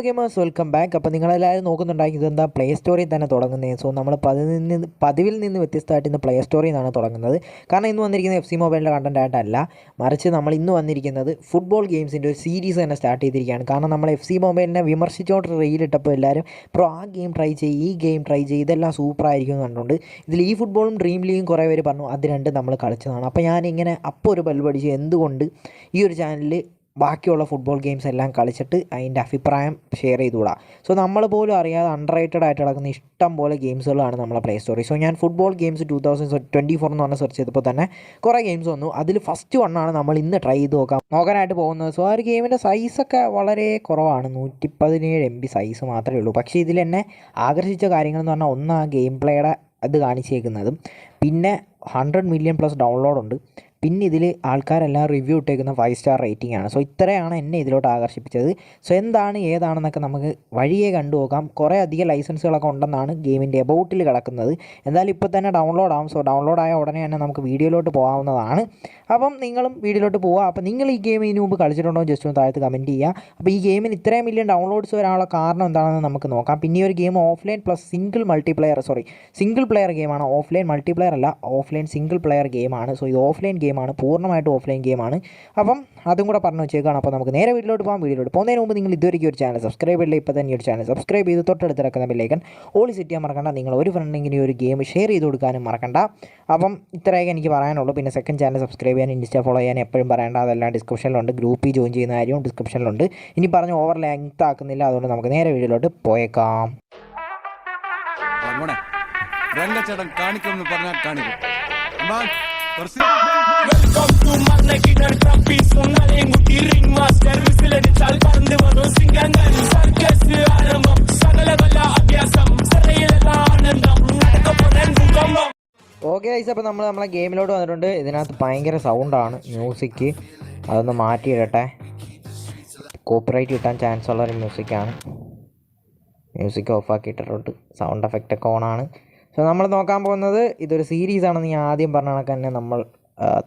Gamers welcome back. അപ്പോൾ നിങ്ങളെല്ലാവരും നോക്കുന്നുണ്ടാക്കി ഇതെന്താ പ്ലേ സ്റ്റോറിൽ തന്നെ തുടങ്ങുന്നത്. സോ നമ്മൾ പതിവിൽ നിന്ന് വ്യത്യസ്തമായിട്ട് ഇന്ന് പ്ലേ സ്റ്റോറിൽ നിന്നാണ് തുടങ്ങുന്നത്. കാരണം ഇന്ന് വന്നിരിക്കുന്നത് FC മൊബൈലിൻ്റെ കണ്ടൻ്റ് ആയിട്ടല്ല, മറിച്ച് നമ്മൾ ഇന്ന് വന്നിരിക്കുന്നത് ഫുട്ബോൾ ഗെയിംസിൻ്റെ ഒരു സീരീസ് തന്നെ സ്റ്റാർട്ട് ചെയ്തിരിക്കുകയാണ്. കാരണം നമ്മൾ FC മൊബൈലിനെ വിമർശിച്ചുകൊണ്ട് റീലിട്ടപ്പോൾ എല്ലാവരും ആ ഗെയിം ട്രൈ ചെയ്യും, ഈ ഗെയിം ട്രൈ ചെയ്യും, ഇതെല്ലാം സൂപ്പറായിരിക്കും എന്ന് കണ്ടുകൊണ്ട് ഇതിൽ ഈ ഫുട്ബോളും ഡ്രീം ലീഗും കുറേ പേര് പറഞ്ഞു അത് രണ്ടും നമ്മൾ കളിച്ചതാണ്. അപ്പോൾ ഞാനിങ്ങനെ അപ്പോൾ ഒരു ബൽബടിച്ച് എന്തുകൊണ്ട് ഈ ഒരു ചാനലിൽ ബാക്കിയുള്ള ഫുട്ബോൾ ഗെയിംസ് എല്ലാം കളിച്ചിട്ട് അതിൻ്റെ അഭിപ്രായം ഷെയർ ചെയ്തുകൂടാ. സോ നമ്മൾ പോലും അറിയാതെ അണ്ടർ റേറ്റഡ് ആയിട്ട് നടക്കുന്ന ഇഷ്ടം പോലെ ഗെയിംസുകളാണ് നമ്മളെ പ്ലേ സ്റ്റോറിൽ. സോ ഞാൻ ഫുട്ബോൾ ഗെയിംസ് 2024 എന്ന് പറഞ്ഞ സെർച്ച് ചെയ്തപ്പോൾ തന്നെ കുറേ ഗെയിംസ് വന്നു. അതിൽ ഫസ്റ്റ് വണ്ണാണ് നമ്മൾ ഇന്ന് ട്രൈ ചെയ്ത് നോക്കാനായിട്ട് പോകുന്നത്. സോ ആ ഒരു ഗെയിമിൻ്റെ സൈസൊക്കെ വളരെ കുറവാണ്, 117 MB സൈസ് മാത്രമേ ഉള്ളൂ. പക്ഷേ ഇതിൽ എന്നെ ആകർഷിച്ച കാര്യങ്ങളെന്ന് പറഞ്ഞാൽ ഒന്ന് ആ ഗെയിം പ്ലേയുടെ അത് കാണിച്ചേക്കുന്നതും, പിന്നെ 100 മില്യൺ പ്ലസ് ഡൗൺലോഡുണ്ട്, പിന്നെ ഇതിൽ ആൾക്കാരെല്ലാം റിവ്യൂ ഇട്ടേക്കുന്ന 5 സ്റ്റാർ റേറ്റിംഗ് ആണ്. സോ ഇത്രയാണ് എന്നെ ഇതിലോട്ട് ആകർഷിപ്പിച്ചത്. സോ എന്താണ് ഏതാണെന്നൊക്കെ നമുക്ക് വഴിയേ കണ്ടു നോക്കാം. കുറേ അധികം ലൈസൻസുകളൊക്കെ ഉണ്ടെന്നാണ് ഗെയിമിൻ്റെ എബൌട്ടിൽ കിടക്കുന്നത്. എന്തായാലും ഇപ്പോൾ തന്നെ ഡൗൺലോഡ് ആവും. സോ ഡൗൺലോഡ് ആയ ഉടനെ തന്നെ നമുക്ക് വീഡിയോയിലോട്ട് പോകാവുന്നതാണ്. അപ്പം നിങ്ങളും വീഡിയോയിലോട്ട് പോവുക. അപ്പോൾ നിങ്ങൾ ഈ ഗെയിം ഇതിനു മുമ്പ് കളിച്ചിട്ടുണ്ടോ ജസ്റ്റ് ഒന്ന് താഴത്ത് കമൻറ്റ് ചെയ്യുക. അപ്പോൾ ഈ ഗെയിമിന് ഇത്രയും മില്യൺ ഡൗൺലോഡ്സ് വരാനുള്ള കാരണം എന്താണെന്ന് നമുക്ക് നോക്കാം. പിന്നെ ഈ ഒരു game offline plus single player ഗെയിമാണ്. ഓഫ്ലൈൻ മൾട്ടിപ്ലെയർ അല്ല, ഓഫ്ലൈൻ സിംഗിൾ പ്ലെയർ ഗെയിമാണ്. സോ ഇത് ഓഫ്ലൈൻ ഗെയിമാണ്, പൂർണ്ണമായിട്ടും ഓഫ്ലൈൻ ഗെയിമാണ്. അപ്പം അതും കൂടെ പറഞ്ഞു വെച്ചേക്കാണ്. അപ്പോൾ നമുക്ക് നേരെ വീഡിയോയിലോട്ട് പോകാം. വീഡിയോയിലോട്ട് പോകുന്നതിന് മുമ്പ് നിങ്ങൾ ഇതുവരെയ്ക്ക് ഒരു ചാനൽ സബ്സ്ക്രൈബ് ചെയ്യില്ല, ഇപ്പോൾ തന്നെ ഒരു ചാനൽ സബ്സ്ക്രൈബ് ചെയ്ത് തൊട്ടടുത്ത് കിടക്കുന്ന ബെല്ലൈക്കൺ ഓൾ സെറ്റ് ചെയ്യാൻ മറക്കണ്ട. നിങ്ങൾ ഒരു ഫ്രണ്ടിങ്ങനെ ഒരു ഗെയിം ഷെയർ ചെയ്ത് കൊടുക്കാനും മറക്കണ്ട. അപ്പം ഇത്രയൊക്കെ എനിക്ക് പറയാനുള്ളൂ. പിന്നെ സെക്കൻഡ് ചാനൽ സബ്സ്ക്രൈബ് ചെയ്യാൻ, ഇൻസ്റ്റ ഫോളോ ചെയ്യാൻ എപ്പോഴും പറയേണ്ട, അതെല്ലാം ഡിസ്ക്രിപ്ഷനിലുണ്ട്. ഗ്രൂപ്പിൽ ജോയിൻ ചെയ്യുന്ന കാര്യവും ഡിസ്ക്രിപ്ഷനിലുണ്ട്. ഇനി പറഞ്ഞ് ഓവർ ലെങ്ത് ആക്കുന്നില്ല, അതുകൊണ്ട് നമുക്ക് നേരെ വീഡിയോയിലോട്ട് പോയേക്കാം. രംഗച്ചേട്ടൻ കാണിക്കുമെന്ന് പറഞ്ഞാൽ കാണിക്കും. ഓക്കെ ഗൈസ്, അപ്പോൾ നമ്മളെ ഗെയിമിലോട്ട് വന്നിട്ടുണ്ട്. ഇതിനകത്ത് ഭയങ്കര സൗണ്ടാണ്, മ്യൂസിക് അതൊന്ന് മാറ്റിയിടട്ടെ. കോപ്പിറൈറ്റ് കിട്ടാൻ ചാൻസ് ഉള്ളൊരു മ്യൂസിക്കാണ്. മ്യൂസിക് ഓഫാക്കിയിട്ടിട്ടുണ്ട്, സൗണ്ട് എഫക്റ്റൊക്കെ ഓണാണ്. സോ നമ്മൾ നോക്കാൻ പോകുന്നത് ഇതൊരു സീരീസാണെന്ന് ഞാൻ ആദ്യം പറഞ്ഞ കണക്ക് തന്നെ നമ്മൾ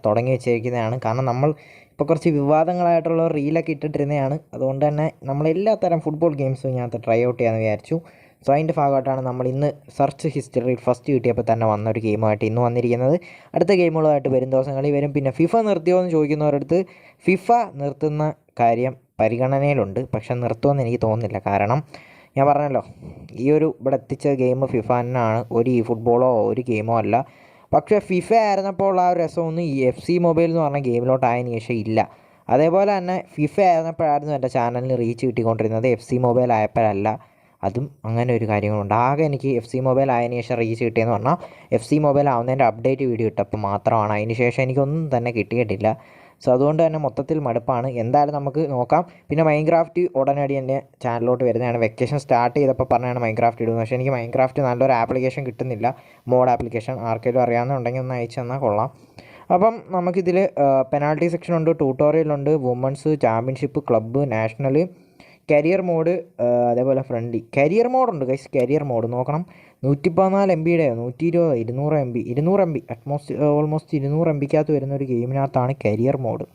തുടങ്ങി വെച്ചിരിക്കുന്നതാണ്. കാരണം നമ്മൾ ഇപ്പോൾ കുറച്ച് വിവാദങ്ങളായിട്ടുള്ള റീലൊക്കെ ഇട്ടിട്ടിരുന്നതാണ്. അതുകൊണ്ട് തന്നെ നമ്മൾ എല്ലാ തരം ഫുട്ബോൾ ഗെയിംസും ഇതിനകത്ത് ട്രൈ ഔട്ട് ചെയ്യാമെന്ന് വിചാരിച്ചു. സോ അതിൻ്റെ ഭാഗമായിട്ടാണ് നമ്മൾ ഇന്ന് സെർച്ച് ഹിസ്റ്ററിയിൽ ഫസ്റ്റ് കിട്ടിയപ്പോൾ തന്നെ വന്നൊരു ഗെയിമായിട്ട് ഇന്ന് വന്നിരിക്കുന്നത്. അടുത്ത ഗെയിമുകളായിട്ട് വരും ദിവസങ്ങളിൽ വരും. പിന്നെ ഫിഫ നിർത്തിയോ എന്ന് ചോദിക്കുന്നവരടുത്ത് ഫിഫ നിർത്തുന്ന കാര്യം പരിഗണനയിലുണ്ട്, പക്ഷെ നിർത്തുമെന്ന് എനിക്ക് തോന്നുന്നില്ല. കാരണം ഞാൻ പറഞ്ഞല്ലോ, ഈ ഒരു ഇവിടെ എത്തിച്ച ഗെയിം ഫിഫ തന്നെയാണ്, ഒരു ഈ ഫുട്ബോളോ ഒരു ഗെയിമോ അല്ല. പക്ഷേ ഫിഫ ആയിരുന്നപ്പോൾ ആ ഒരു രസമൊന്നും ഈ FC മൊബൈൽ എന്ന് പറഞ്ഞ ഗെയിമിലോട്ടായതിനു ശേഷം ഇല്ല. അതേപോലെ തന്നെ ഫിഫ ആയിരുന്നപ്പോഴായിരുന്നു എൻ്റെ ചാനലിന് റീച്ച് കിട്ടിക്കൊണ്ടിരുന്നത്, FC മൊബൈൽ ആയപ്പോഴല്ല. അതും അങ്ങനെ ഒരു കാര്യങ്ങളുണ്ട്. ആകെ എനിക്ക് FC മൊബൈൽ ആയതിനു ശേഷം റീച്ച് കിട്ടിയെന്ന് പറഞ്ഞാൽ FC മൊബൈൽ ആവുന്നതിൻ്റെ അപ്ഡേറ്റ് വീഡിയോ ഇട്ടപ്പോൾ മാത്രമാണ്. അതിന് ശേഷം എനിക്കൊന്നും തന്നെ കിട്ടിയിട്ടില്ല. സോ അതുകൊണ്ട് തന്നെ മൊത്തത്തിൽ മടുപ്പാണ്. എന്തായാലും നമുക്ക് നോക്കാം. പിന്നെ മൈൻക്രാഫ്റ്റ് ഉടനടി എൻ്റെ ചാനലിലോട്ട് വരുന്നതാണ്. വെക്കേഷൻ സ്റ്റാർട്ട് ചെയ്തപ്പോൾ പറഞ്ഞാണ് മൈൻക്രാഫ്റ്റ് ഇടുന്നത്. പക്ഷേ എനിക്ക് മൈൻക്രാഫ്റ്റ് നല്ലൊരു ആപ്ലിക്കേഷൻ കിട്ടുന്നില്ല, മോഡ് ആപ്ലിക്കേഷൻ. ആർക്കെങ്കിലും അറിയാവുന്നുണ്ടെങ്കിൽ ഒന്ന് അയച്ചു തന്നാൽ കൊള്ളാം. അപ്പം നമുക്കിതിൽ പെനാൾട്ടി സെക്ഷനുണ്ട്, ട്യൂട്ടോറിയലുണ്ട്, women's championship, club, national, career mode, അതേപോലെ ഫ്രണ്ട്ലി. കരിയർ മോഡുണ്ട് ഗൈസ്. കരിയർ മോഡ് നോക്കണം. 114 MB 120 200 MB ഓൾമോസ്റ്റ് 200 MBക്കകത്ത് വരുന്ന ഒരു ഗെയിമിനകത്താണ് കരിയർ മോഡ്.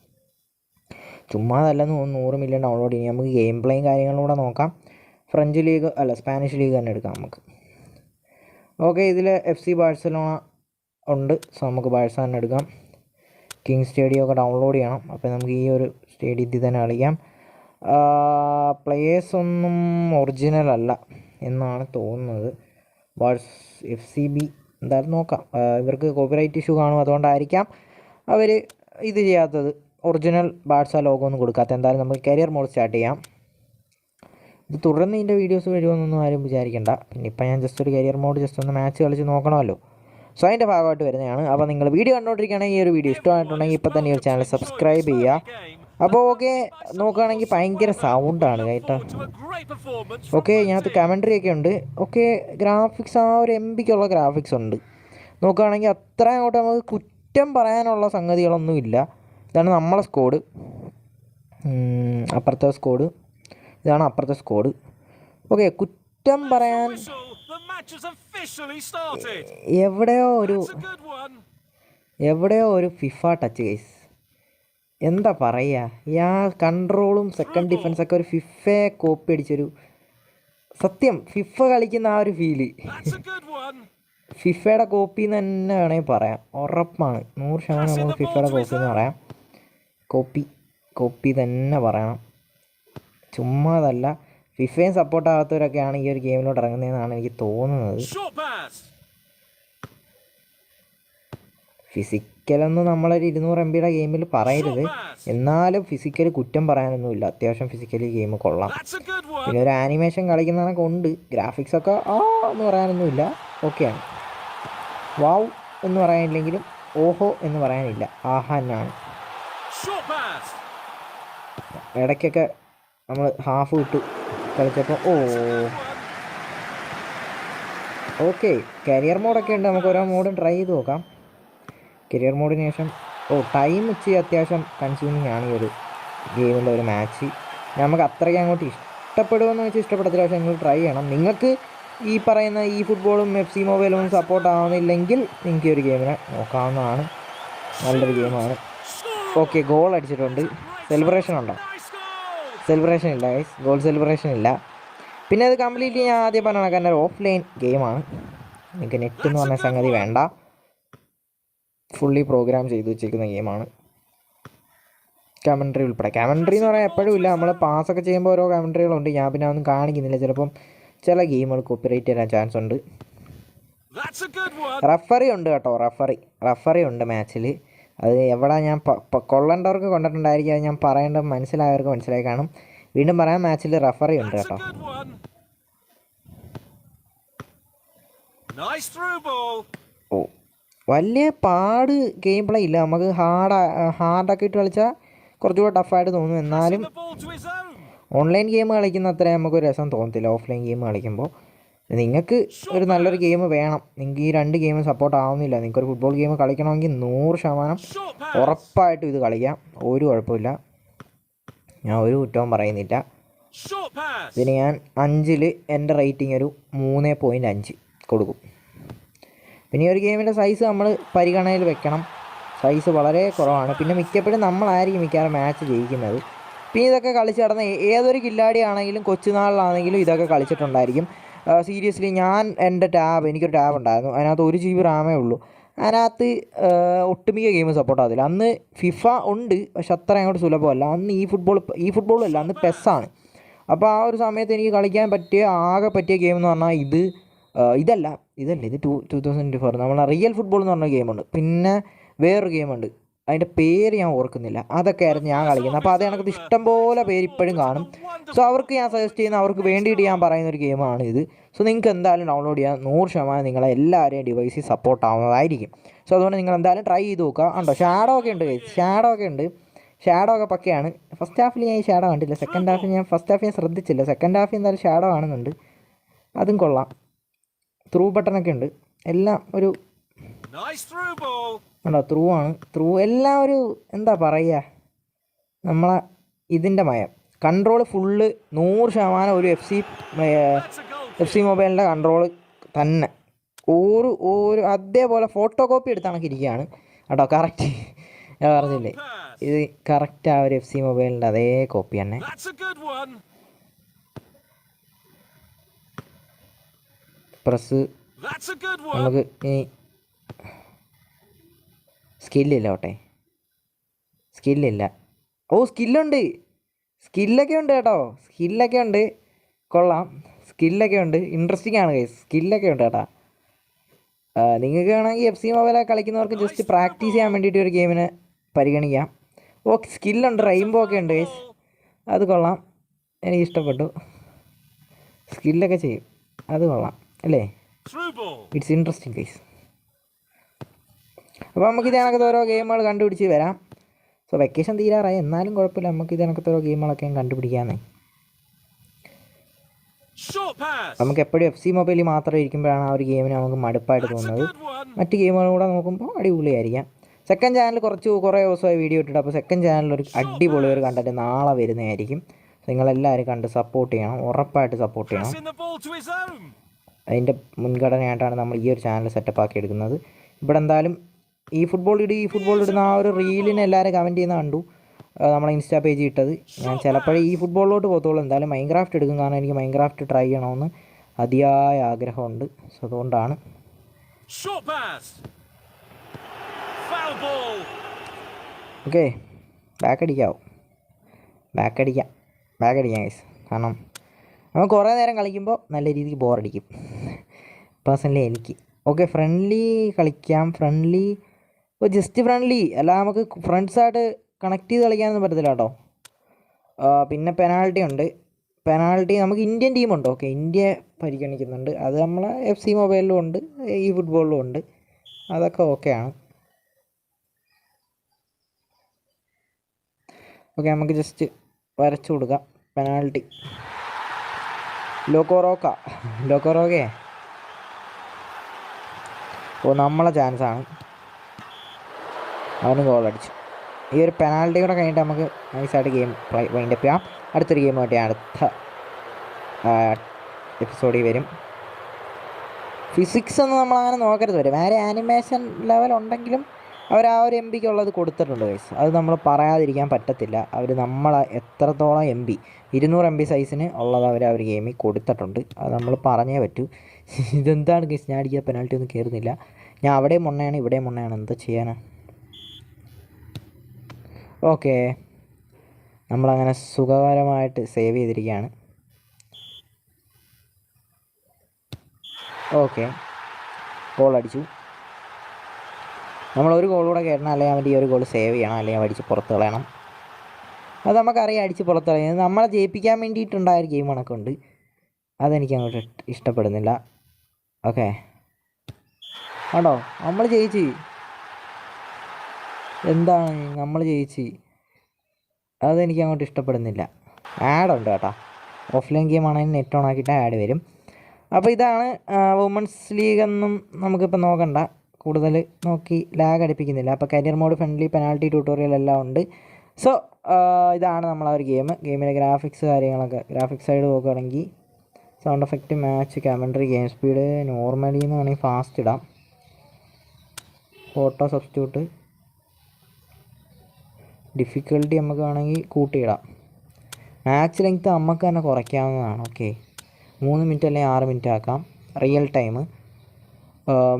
ചുമ്മാതല്ലെന്ന് 100 മില്യൺ ഡൗൺലോഡ് ചെയ്യും. നമുക്ക് ഗെയിം പ്ലേയും കാര്യങ്ങളും കൂടെ നോക്കാം. ഫ്രഞ്ച് ലീഗ് അല്ല, സ്പാനിഷ് ലീഗ് തന്നെ എടുക്കാം നമുക്ക്. ഓക്കെ, ഇതിൽ FC ബാഴ്സലോണ ഉണ്ട്. സോ നമുക്ക് ബാഴ്സ തന്നെ എടുക്കാം. കിങ് സ്റ്റേഡിയം ഒക്കെ ഡൗൺലോഡ് ചെയ്യണം. അപ്പോൾ നമുക്ക് ഈ ഒരു സ്റ്റേഡിയത്തിൽ തന്നെ കളിക്കാം. പ്ലേയേഴ്സൊന്നും ഒറിജിനൽ അല്ല എന്നാണ് തോന്നുന്നത്. FCB എന്തായാലും നോക്കാം. ഇവർക്ക് കോപ്പിറൈറ്റ് ഇഷ്യൂ കാണും, അതുകൊണ്ടായിരിക്കാം അവർ ഇത് ചെയ്യാത്തത്, ഒറിജിനൽ ബാഴ്സ ലോഗോ ഒന്നും കൊടുക്കാത്ത. എന്തായാലും നമുക്ക് കരിയർ മോഡ് സ്റ്റാർട്ട് ചെയ്യാം. ഇത് തുടർന്ന് ഇതിൻ്റെ വീഡിയോസ് വരുമെന്നൊന്നും ആരും വിചാരിക്കേണ്ട. പിന്നെ ഇപ്പം ഞാൻ ജസ്റ്റ് ഒരു കരിയർ മോഡ് ജസ്റ്റ് ഒന്ന് മാച്ച് കളിച്ച് നോക്കണമല്ലോ. സോ അതിൻ്റെ ഭാഗമായിട്ട് വരുന്നതാണ്. അപ്പോൾ നിങ്ങൾ വീഡിയോ കണ്ടുകൊണ്ടിരിക്കുകയാണെങ്കിൽ ഈ ഒരു വീഡിയോ ഇഷ്ടമായിട്ടുണ്ടെങ്കിൽ ഇപ്പോൾ തന്നെ ഈ ഒരു ചാനൽ സബ്സ്ക്രൈബ് ചെയ്യുക. അപ്പോൾ ഓക്കെ, നോക്കുകയാണെങ്കിൽ ഭയങ്കര സൗണ്ടാണ് കേട്ടോ. ഓക്കെ, ഇതിനകത്ത് കമൻട്രി ഒക്കെ ഉണ്ട്. ഓക്കെ, ഗ്രാഫിക്സ് ആ ഒരു MBക്കുള്ള ഗ്രാഫിക്സ് ഉണ്ട്. നോക്കുകയാണെങ്കിൽ അത്ര അങ്ങോട്ട് നമുക്ക് കുറ്റം പറയാനുള്ള സംഗതികളൊന്നുമില്ല. ഇതാണ് നമ്മളെ സ്കോഡ്, അപ്പുറത്തെ സ്കോഡ്, ഇതാണ് അപ്പുറത്തെ സ്കോഡ്. ഓക്കെ, കുറ്റം പറയാൻ എവിടെയോ ഒരു ഫിഫ ടച്ച് ഗൈസ്. എന്താ പറയുക, ഈ ആ കൺട്രോളും സെക്കൻഡ് ഡിഫൻസൊക്കെ ഒരു ഫിഫയെ കോപ്പി അടിച്ചൊരു സത്യം ഫിഫ കളിക്കുന്ന ആ ഒരു ഫീല് ഫിഫയുടെ കോപ്പി എന്ന് തന്നെ വേണമെങ്കിൽ പറയാം. ഉറപ്പാണ്, 100% നമുക്ക് ഫിഫയുടെ കോപ്പി എന്ന് പറയാം. കോപ്പി തന്നെ പറയണം, ചുമ്മാതല്ല. ഫിഫയും സപ്പോർട്ടാകാത്തവരൊക്കെയാണ് ഈ ഒരു ഗെയിമിലോട്ട് ഇറങ്ങുന്നതെന്നാണ് എനിക്ക് തോന്നുന്നത്. ഫിസിക്കലൊന്നും നമ്മളൊരു 200 MB ഗെയിമിൽ പറയരുത്, എന്നാലും ഫിസിക്കൽ കുറ്റം പറയാനൊന്നുമില്ല. അത്യാവശ്യം ഫിസിക്കലി ഗെയിം കൊള്ളാം. പിന്നെ ഒരു ആനിമേഷൻ കളിക്കുന്നതൊക്കെ ഉണ്ട്. ഗ്രാഫിക്സൊക്കെ എന്ന് പറയാനൊന്നുമില്ല, ഓക്കെയാണ്. വാവ് എന്ന് പറയാനില്ലെങ്കിലും ഓഹോ എന്ന് പറയാനില്ല, ആഹാ എന്നാണ്. ഇടയ്ക്കൊക്കെ നമ്മൾ ഹാഫ് വിട്ട് കളിച്ചപ്പോൾ ഓക്കെ. കരിയർ മോഡൊക്കെ ഉണ്ട്, നമുക്ക് ഓരോ മോഡും ട്രൈ ചെയ്ത് നോക്കാം. കരിയർ മോഡിന് ശേഷം ടൈം ഇച്ചിരി അത്യാവശ്യം കൺസ്യൂമിങ് ആണ് ഈ ഒരു ഗെയിമിൻ്റെ ഒരു മാച്ച്. നമുക്ക് അത്രയ്ക്ക് അങ്ങോട്ട് ഇഷ്ടപ്പെടുമെന്ന് വെച്ചാൽ ഇഷ്ടപ്പെടത്തില്ല, പക്ഷേ നിങ്ങൾ ട്രൈ ചെയ്യണം. നിങ്ങൾക്ക് ഈ പറയുന്ന ഈ ഫുട്ബോളും FC മൊബൈലും സപ്പോർട്ട് ആവുന്നില്ലെങ്കിൽ നിങ്ങൾക്ക് ഈ ഒരു ഗെയിമിനെ നോക്കാവുന്നതാണ്. നല്ലൊരു ഗെയിമാണ്. ഓക്കെ, ഗോൾ അടിച്ചിട്ടുണ്ട്. സെലിബ്രേഷൻ ഉണ്ടോ? സെലിബ്രേഷൻ ഇല്ല ഗൈസ്, ഗോൾ സെലിബ്രേഷൻ ഇല്ല. പിന്നെ അത് കംപ്ലീറ്റ് ഞാൻ ആദ്യം പറഞ്ഞ കാരണം ഓഫ്ലൈൻ ഗെയിമാണ്. നിങ്ങൾക്ക് നെറ്റ് എന്ന് പറഞ്ഞ സംഗതി വേണ്ട, ഫുള്ളി പ്രോഗ്രാം ചെയ്ത് വെച്ചിരിക്കുന്ന ഗെയിമാണ്. കമൻട്രി ഉൾപ്പെടെ, കമൻട്രി എന്ന് പറയാൻ എപ്പോഴും ഇല്ല. നമ്മൾ പാസ്സൊക്കെ ചെയ്യുമ്പോൾ ഓരോ കമൻട്രികളുണ്ട്, ഞാൻ പിന്നെ അതൊന്നും കാണിക്കുന്നില്ല. ചിലപ്പം ചില ഗെയിമുകൾ കോപ്പിറൈറ്റ് ചെയ്യാൻ ചാൻസ് ഉണ്ട്. റഫറി ഉണ്ട് കേട്ടോ, റഫറി ഉണ്ട് മാച്ചിൽ. അത് എവിടെ ഞാൻ കൊള്ളേണ്ടവർക്ക് കൊണ്ടിട്ടുണ്ടായിരിക്കും, അത് ഞാൻ പറയേണ്ടത് മനസ്സിലായവർക്ക് മനസ്സിലായി കാണും. വീണ്ടും പറയാൻ, മാച്ചിൽ റഫറി ഉണ്ട് കേട്ടോ. വലിയ പാട് ഗെയിം പ്ലേ ഇല്ല, നമുക്ക് ഹാർഡൊക്കെ ഇട്ട് കളിച്ചാൽ കുറച്ചുകൂടെ ടഫായിട്ട് തോന്നും. എന്നാലും ഓൺലൈൻ ഗെയിം കളിക്കുന്ന അത്രയും നമുക്കൊരു രസം തോന്നത്തില്ല ഓഫ്ലൈൻ ഗെയിം കളിക്കുമ്പോൾ. നിങ്ങൾക്ക് ഒരു നല്ലൊരു ഗെയിം വേണം. നിങ്ങൾക്ക് ഈ 2 ഗെയിമും സപ്പോർട്ട് ആവുന്നില്ല, നിങ്ങൾക്കൊരു ഫുട്ബോൾ ഗെയിം കളിക്കണമെങ്കിൽ 100% ഉറപ്പായിട്ടും ഇത് കളിക്കാം, ഒരു കുഴപ്പമില്ല. ഞാൻ ഒരു കുറ്റവും പറയുന്നില്ല. ഇതിന് ഞാൻ 5ൽ എൻ്റെ റേറ്റിംഗ് ഒരു 3.5 കൊടുക്കും. പിന്നെ ഈ ഒരു ഗെയിമിൻ്റെ സൈസ് നമ്മൾ പരിഗണനയിൽ വെക്കണം, സൈസ് വളരെ കുറവാണ്. പിന്നെ മിക്കപ്പോഴും നമ്മളായിരിക്കും മിക്കവാറും മാച്ച് ജയിക്കുന്നത്. പിന്നെ ഇതൊക്കെ കളിച്ച് നടന്ന ഏതൊരു കില്ലാടി ആണെങ്കിലും കൊച്ചുനാളിലാണെങ്കിലും ഇതൊക്കെ കളിച്ചിട്ടുണ്ടായിരിക്കും. സീരിയസ്ലി ഞാൻ എൻ്റെ എനിക്കൊരു ടാബ് ഉണ്ടായിരുന്നു, അതിനകത്ത് 1 GB റാമേ ഉള്ളൂ. അതിനകത്ത് ഒട്ടുമിക്ക ഗെയിം സപ്പോർട്ട് ആകത്തില്ല. അന്ന് ഫിഫ ഉണ്ട്, പക്ഷെ അത്ര അങ്ങോട്ട് സുലഭമല്ല. അന്ന് ഈ ഫുട്ബോളും അല്ല, അന്ന് പെസ്സാണ്. അപ്പോൾ ആ ഒരു സമയത്ത് എനിക്ക് കളിക്കാൻ പറ്റിയ ഗെയിം എന്ന് പറഞ്ഞാൽ ഇതല്ല ഇത് 2024 നമ്മളെ റിയൽ ഫുട്ബോൾ എന്ന് പറഞ്ഞ ഗെയിമുണ്ട്. പിന്നെ വേറൊരു ഗെയിമുണ്ട്, അതിൻ്റെ പേര് ഞാൻ ഓർക്കുന്നില്ല. അതൊക്കെ ആയിരുന്നു ഞാൻ കളിക്കുന്നത്. അപ്പോൾ അത് കണക്കത്ത് ഇഷ്ടംപോലെ പേര് ഇപ്പോഴും കാണും. സോ അവർക്ക് ഞാൻ സജസ്റ്റ് ചെയ്യുന്ന, അവർക്ക് വേണ്ടിയിട്ട് ഞാൻ പറയുന്ന ഒരു ഗെയിമാണ് ഇത്. സോ നിങ്ങൾക്ക് എന്തായാലും ഡൗൺലോഡ് ചെയ്യാൻ 100% നിങ്ങളെ എല്ലാവരെയും ഡിവൈസിൽ സപ്പോർട്ട് ആവുന്നതായിരിക്കും. സോ അതുകൊണ്ട് നിങ്ങൾ എന്തായാലും ട്രൈ ചെയ്ത് നോക്കുക. ഉണ്ടോ, ഷാഡോ ഒക്കെ ഉണ്ട്. ഷാഡോ ഒക്കെ പക്കയാണ്. ഫസ്റ്റ് ഹാഫിൽ ഞാൻ ഈ ഷാഡോ കണ്ടില്ല, ഫസ്റ്റ് ഹാഫ് ഞാൻ ശ്രദ്ധിച്ചില്ല. സെക്കൻഡ് ഹാഫിൽ എന്തായാലും ഷാഡോ കാണുന്നുണ്ട്, അതും കൊള്ളാം. ത്രൂ ബട്ടണൊക്കെ ഉണ്ട്, എല്ലാം ഒരു ത്രൂ എല്ലാം ഒരു എന്താ പറയുക, നമ്മളെ ഇതിൻ്റെ മയം. കൺട്രോൾ ഫുള്ള് 100% ഒരു FC മൊബൈലിൻ്റെ കൺട്രോൾ തന്നെ. ഒരു അതേപോലെ ഫോട്ടോ കോപ്പി എടുത്ത് കണക്കിരിക്കുകയാണ് കേട്ടോ. കറക്റ്റ് ഞാൻ പറഞ്ഞില്ലേ, ഇത് കറക്റ്റ് ആ ഒരു FC മൊബൈലിൻ്റെ അതേ കോപ്പി തന്നെ. പ്രസ് നമുക്ക് ഇനി സ്കില്ലില്ല. സ്കില്ലൊക്കെ ഉണ്ട് കേട്ടോ, കൊള്ളാം. സ്കില്ലൊക്കെ ഉണ്ട്, ഇൻട്രസ്റ്റിംഗ് ആണ് ഗൈസ്. സ്കില്ലൊക്കെ ഉണ്ട് കേട്ടോ. നിങ്ങൾക്ക് വേണമെങ്കിൽ FC മൊബൈലൊക്കെ കളിക്കുന്നവർക്ക് ജസ്റ്റ് പ്രാക്ടീസ് ചെയ്യാൻ വേണ്ടിയിട്ട് ഒരു ഗെയിമിനെ പരിഗണിക്കാം. സ്കില്ലുണ്ട്, റെയിൻബോ ഒക്കെ ഉണ്ട് ഗൈസ്, അത് കൊള്ളാം, എനിക്കിഷ്ടപ്പെട്ടു. സ്കില്ലൊക്കെ ചെയ്യും, അത് കൊള്ളാം അല്ലേ. It's interesting guys. അപ്പോൾ നമുക്ക് ഇതിനകത്ത് ഓരോ ഗെയിമുകൾ കണ്ടുപിടിച്ച് വരാം. സോ വെക്കേഷൻ തീരാറായി, എന്നാലും കുഴപ്പമില്ല, നമുക്ക് ഇതിനകത്ത് ഓരോ ഗെയിമുകളൊക്കെ കണ്ടുപിടിക്കാമെന്നേ. നമുക്ക് എപ്പോഴും FC മൊബൈലിൽ മാത്രം ഇരിക്കുമ്പോഴാണ് ആ ഒരു ഗെയിമിന് നമുക്ക് മടുപ്പായിട്ട് തോന്നുന്നത്. മറ്റ് ഗെയിമുകളും കൂടെ നോക്കുമ്പോൾ അടിപൊളിയായിരിക്കാം. സെക്കൻഡ് ചാനൽ കുറേ ദിവസമായി വീഡിയോ ഇട്ടിട്ട്, അപ്പോൾ സെക്കൻഡ് ചാനലിൽ ഒരു അടിപൊളി ഒരു കണ്ടന്റ് നാളെ വരുന്നതായിരിക്കും. നിങ്ങളെല്ലാവരും കണ്ട് സപ്പോർട്ട് ചെയ്യണം, ഉറപ്പായിട്ട് സപ്പോർട്ട് ചെയ്യണം. അതിൻ്റെ മുൻഗണനയായിട്ടാണ് നമ്മൾ ഈ ഒരു ചാനൽ സെറ്റപ്പ് ആക്കി എടുക്കുന്നത്. ഇവിടെ എന്തായാലും ഈ ഫുട്ബോൾ ഇടുന്ന ആ ഒരു റീലിന് എല്ലാവരും കമൻറ്റ് ചെയ്യുന്ന കണ്ടു. നമ്മളെ ഇൻസ്റ്റാ പേജ് ഇട്ടത്. ഞാൻ ചിലപ്പോഴേ ഈ ഫുട്ബോളിലോട്ട് പോകത്തുള്ളൂ. എന്തായാലും മൈൻക്രാഫ്റ്റ് എടുക്കും, കാരണം എനിക്ക് മൈൻക്രാഫ്റ്റ് ട്രൈ ചെയ്യണമെന്ന് അതിയായ ആഗ്രഹമുണ്ട്. സോ അതുകൊണ്ടാണ്. ഓക്കെ, ബാക്ക് അടിക്കാം ഗൈസ്. കാരണം നമ്മൾ കുറേ നേരം കളിക്കുമ്പോൾ നല്ല രീതിക്ക് ബോറടിക്കും പേഴ്സണലി എനിക്ക്. ഓക്കെ, ഫ്രണ്ട്ലി കളിക്കാം. ഫ്രണ്ട്ലി ഇപ്പോൾ ജസ്റ്റ് ഫ്രണ്ട്ലി അല്ല, നമുക്ക് ഫ്രണ്ട്സായിട്ട് കണക്ട് ചെയ്ത് കളിക്കാനൊന്നും പറ്റത്തില്ല കേട്ടോ. പിന്നെ പെനാൾട്ടി ഉണ്ട്. പെനാൾട്ടി നമുക്ക് ഇന്ത്യൻ ടീമുണ്ട്. ഓക്കെ, ഇന്ത്യ പരിഗണിക്കുന്നുണ്ട്. അത് നമ്മളെ FC മൊബൈലിലും ഉണ്ട്, ഈ ഫുട്ബോളിലും ഉണ്ട്. അതൊക്കെ ഓക്കെയാണ്. ഓക്കെ, നമുക്ക് ജസ്റ്റ് വരച്ചു കൊടുക്കാം. പെനാൾട്ടി ലോക്കോറോക്കെ നമ്മളെ ചാൻസാണ്. അവന് ഗോൾ അടിച്ചു. ഈ ഒരു പെനാൾട്ടി കൂടെ കഴിഞ്ഞിട്ട് നമുക്ക് നൈസായിട്ട് ഗെയിം വൈൻഡപ്പ് ചെയ്യാം. അടുത്തൊരു ഗെയിമായിട്ട് അടുത്ത എപ്പിസോഡിൽ വരും. ഫിസിക്സ് ഒന്നും നമ്മളങ്ങനെ നോക്കരുത് വരും. വേറെ ആനിമേഷൻ ലെവൽ ഉണ്ടെങ്കിലും അവർ ആ ഒരു MB ഉള്ളത് കൊടുത്തിട്ടുണ്ട് ഗൈസ്. അത് നമ്മൾ പറയാതിരിക്കാൻ പറ്റത്തില്ല. അവർ നമ്മളെ എത്രത്തോളം MB 200 MB സൈസിന് ഉള്ളത് അവർ ഗെയിമിൽ കൊടുത്തിട്ടുണ്ട്. അത് നമ്മൾ പറഞ്ഞേ പറ്റൂ. ഇതെന്താണ് ഗൈസ്, ഞാൻ അടിക്കുക പെനാൾട്ടി ഒന്നും കയറുന്നില്ല. ഞാൻ അവിടെയും മുന്നയാണ് ഇവിടെയും മുന്നയാണ്, എന്താ ചെയ്യാനാ. ഓക്കെ, നമ്മളങ്ങനെ സുഖകരമായിട്ട് സേവ് ചെയ്തിരിക്കുകയാണ്. ഓക്കെ, ഗോൾ അടിച്ചു. നമ്മളൊരു ഗോളൂടെ കയറണം, അല്ലെങ്കിൽ അവൻ്റെ ഈ ഒരു ഗോൾ സേവ് ചെയ്യണം, അല്ലെങ്കിൽ അടിച്ച് പുറത്ത് കളയണം. അത് നമുക്കറിയാം, അടിച്ച് പുറത്ത് കളയുന്നത് നമ്മളെ ജയിപ്പിക്കാൻ വേണ്ടിയിട്ടുണ്ടായൊരു ഗെയിം കണക്കുണ്ട്. അതെനിക്ക് അങ്ങോട്ട് ഇഷ്ടപ്പെടുന്നില്ല. ഓക്കെ, ആണോ നമ്മൾ ജയിച്ച്, എന്താണ് നമ്മൾ ജയിച്ച്, അതെനിക്ക് അങ്ങോട്ട് ഇഷ്ടപ്പെടുന്നില്ല. ആഡ് ഉണ്ട് കേട്ടോ, ഓഫ്ലൈൻ ഗെയിം ആണെങ്കിൽ നെറ്റ് ഓൺ ആക്കിയിട്ട് ആഡ് വരും. അപ്പോൾ ഇതാണ് വുമൻസ് ലീഗ് എന്നും നമുക്കിപ്പോൾ നോക്കണ്ട, കൂടുതൽ നോക്കി ലാഗ് അടിപ്പിക്കുന്നില്ല. അപ്പോൾ career mode, friendly, penalty, tutorial എല്ലാം ഉണ്ട്. സോ ഇതാണ് നമ്മളെ ഒരു ഗെയിമിലെ ഗ്രാഫിക്സ് കാര്യങ്ങളൊക്കെ. ഗ്രാഫിക്സ് സൈഡ് നോക്കുകയാണെങ്കിൽ sound effect, match, commentary, game speed normally എന്ന് വേണമെങ്കിൽ ഫാസ്റ്റ് ഇടാം. ഫോട്ടോ സബ്സ്റ്റിറ്റ്യൂട്ട്, ഡിഫിക്കൽട്ടി നമുക്ക് വേണമെങ്കിൽ കൂട്ടിയിടാം. മാച്ച് ലെങ്ത്ത് നമുക്ക് തന്നെ കുറയ്ക്കാവുന്നതാണ്. ഓക്കെ, 3 മിനിറ്റ് അല്ലെങ്കിൽ 6 മിനിറ്റ് ആക്കാം. റിയൽ ടൈം,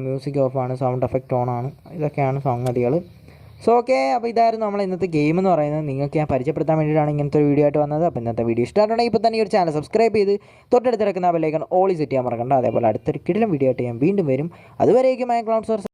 മ്യൂസിക് ഓഫാണ്, സൗണ്ട് എഫക്റ്റ് ഓണാണ്. ഇതൊക്കെയാണ് സംഗതികൾ. സോ ഓക്കെ, അപ്പോൾ ഇതായിരുന്നു നമ്മൾ ഇന്നത്തെ ഗെയിം എന്ന് പറയുന്നത്. നിങ്ങൾക്ക് ഞാൻ പരിചയപ്പെടുത്താൻ വേണ്ടിയിട്ടാണ് ഇങ്ങനത്തെ ഒരു വീഡിയോ ആയിട്ട് വന്നത്. അപ്പോൾ ഇന്നത്തെ വീഡിയോ ഇഷ്ടമായിട്ടുണ്ടെങ്കിൽ ഇപ്പോൾ തന്നെ ഈ ഒരു ചാനൽ സബ്സ്ക്രൈബ് ചെയ്ത് തൊട്ടടുത്ത് കിടക്കുന്ന ബെല്ലൈക്കൺ ഓൾ സെറ്റ് ചെയ്യാൻ മറക്കണ്ട. അതേപോലെ അടുത്തൊരു കിടിലം വീഡിയോ ആയിട്ട് ഞാൻ വീണ്ടും വരും. അതുവരേക്കും മൈ ക്ലൗഡ് സോർസ്.